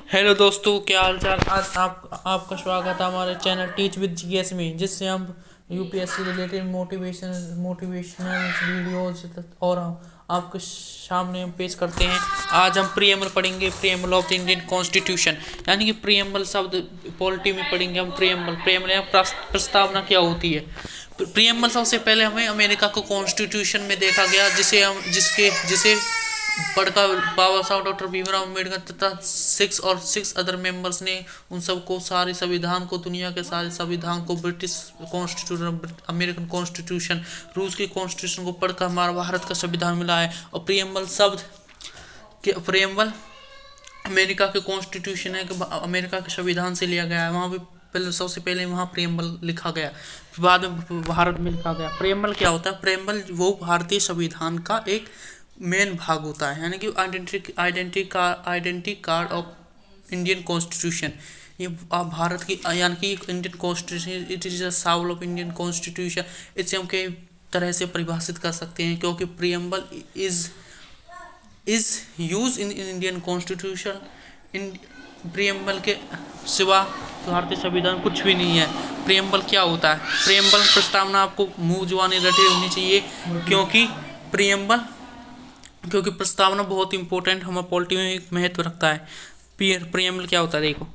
Hello दोस्तों, क्या हाल चाल। आज आपका स्वागत है हमारे चैनल टीच विद जीएस में, जिससे हम यूपीएससी रिलेटेड मोटिवेशनल वीडियोस और आपके सामने हम पेश करते हैं। आज हम प्रीएम्बल पढ़ेंगे, preamble of the Indian constitution, यानी कि प्रीएम्बल शब्द पॉलिटी में पढ़ेंगे हम। प्रीएम्बल या प्रस्तावना क्या होती है। प्रीएम्बल सबसे पहले हमें अमेरिका को कॉन्स्टिट्यूशन में देखा गया, जिसे पढ़कर बाबा साहब डॉक्टर भीमराव अम्बेडकर तथा सिक्स अदर मेंबर्स ने उन सबको सारे संविधान को, दुनिया के सारे संविधान को, ब्रिटिश कॉन्स्टिट्यूशन, अमेरिकन कॉन्स्टिट्यूशन, रूस की कॉन्स्टिट्यूशन को पढ़कर हमारा भारत का संविधान मिला है। और प्रीएम्बल अमेरिका के कॉन्स्टिट्यूशन है कि अमेरिका के संविधान से लिया गया है। वहाँ भी सबसे पहले वहाँ प्रीएम्बल लिखा गया, बाद में भारत में लिखा गया। प्रीएम्बल क्या होता है? प्रीएम्बल वो भारतीय संविधान का एक मेन भाग होता है, यानी कि identity card of Indian constitution. ये भारत की, यानी कि Indian constitution, it is a Saul of Indian constitution. इसे हम कई तरह से परिभाषित कर सकते हैं, क्योंकि preamble is use in Indian constitution. In preamble के सिवा भारतीय संविधान कुछ भी नहीं है। प्रीएम्बल क्या होता है? प्रीएम्बल प्रस्तावना आपको मुंह जुबानी रटी होनी चाहिए, क्योंकि प्रस्तावना बहुत इंपॉर्टेंट हमारे पॉलिटी में एक महत्व रखता है। प्रीएम्बल क्या होता है? देखो,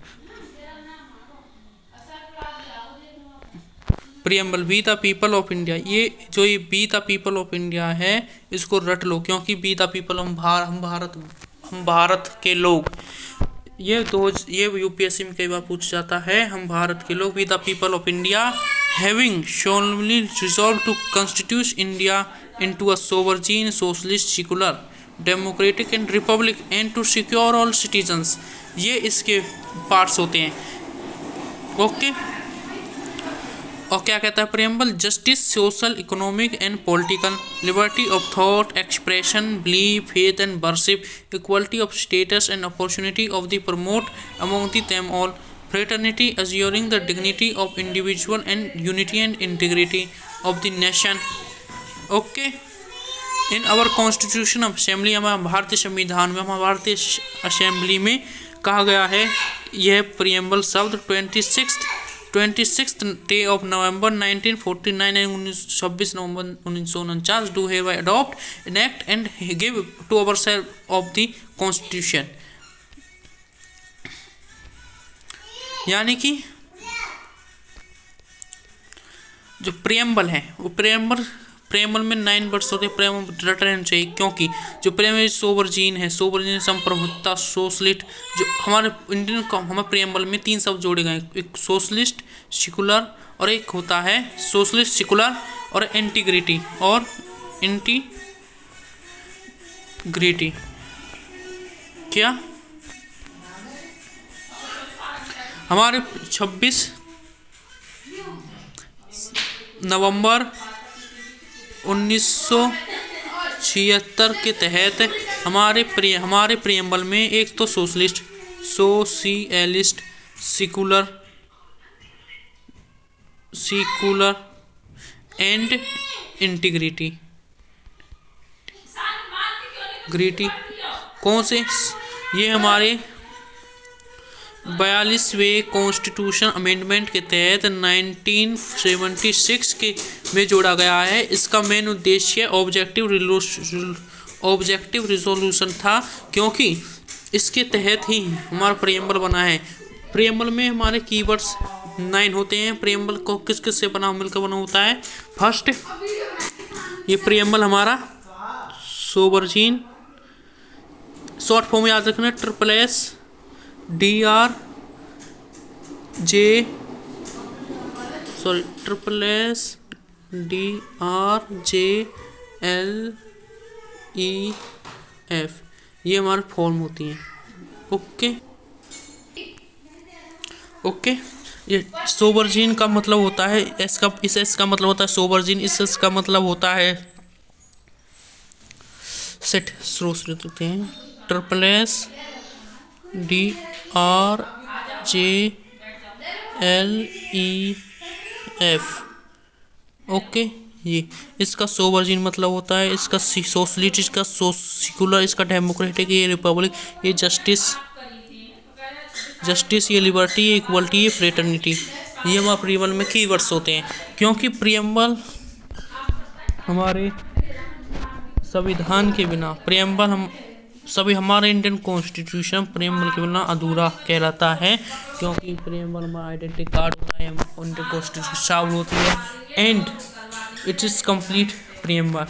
preamble we the people of India. ये we the people of India है, इसको रट लो, क्योंकि वी द पीपल हम भारत के लोग। ये यूपीएससी में कई बार पूछा जाता है, हम भारत के लोग। We the people of India having solemnly resolved to constitute India into a sovereign, socialist, secular, democratic and republic, and to secure all citizens। ये इसके पार्ट्स होते हैं। ओके। और क्या कहता है preamble? Justice, social, economic and political, liberty of thought, expression, belief, faith and worship, equality of status and opportunity of the promote among them all, fraternity, assuring the dignity of individual and unity and integrity of the nation। Okay, in our constitution of assembly, हमारे भारतीय संविधान में, हमारे भारतीय assembly में कहा गया है, यह प्रीएम्बल शब्द 26th day of November 1949 and 26 November 1949 do hereby adopt, enact and give to ourselves of the constitution। यानी कि जो प्रीएम्बल है वो प्रीएम्बल में 9 वर्ड्स होते हैं। प्रीएम्बल रट रहना चाहिए, क्योंकि जो प्रीएम्बल सोवरजीन है, संप्रभुता, सोशलिस्ट, जो हमारे प्रीएम्बल में 3 शब्द जोड़े गए, एक सोशलिस्ट, सेकुलर, और एक होता है सोशलिस्ट, सेकुलर और इंटीग्रिटी क्या हमारे 26 नवंबर 1976 के तहत हमारे प्रीएम्बल में एक तो सोशलिस्ट, सेकुलर एंड इंटीग्रिटी कौन से? ये हमारे 42वें कॉन्स्टिट्यूशन अमेंडमेंट के तहत 1976 के में जोड़ा गया है। इसका मेन उद्देश्य ऑब्जेक्टिव रिजोल्यूशन था, क्योंकि इसके तहत ही हमारा प्रीएम्बल बना है। प्रीएम्बल में हमारे कीवर्ड्स 9 होते हैं। प्रीएम्बल को किस से मिलकर बना होता है? फर्स्ट, ये प्रीएम्बल हमारा सोवरजीन, शॉर्ट फॉर्म याद रखना, DRJLEF, ये हमारे फॉर्म होती हैं। ओके। ये सोवरजीन का मतलब होता है, एस का मतलब होता है सोवरजीन, इस का मतलब होता है सेट। होते हैं DRJLEF। ओके, ये इसका सोवरजीन मतलब होता है, इसका सोशलिस्ट, इसका सेकुलर, इसका डेमोक्रेटिक, ये रिपब्लिक, ये जस्टिस, जस्टिस, ये लिबर्टी, ये इक्वलिटी, ये फ्रेटर्निटी, ये हमारे प्रियम्बल में कीवर्ड्स होते हैं। क्योंकि प्रियम्बल हमारे संविधान के बिना, प्रियम्बल हम सभी हमारे इंडियन कॉन्स्टिट्यूशन प्रियम्बल के बिना अधूरा कहलाता है। क्योंकि प्रियम्बल हमारा आइडेंटिटी कार्ड होता है, इंडियन कॉन्स्टिट्यूशन शामिल होती है and it is complete preamble.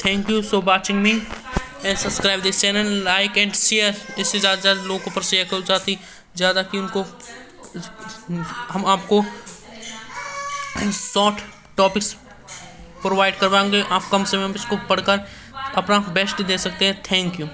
Thank you so watching me and subscribe this channel, like and share. इससे ज़्यादा लोगों पर शेयर करो जाती ज़्यादा कि उनको हम आपको शॉर्ट टॉपिक्स प्रोवाइड करवाएंगे। आप कम समय में इसको पढ़कर अपना बेस्ट दे सकते हैं। Thank you.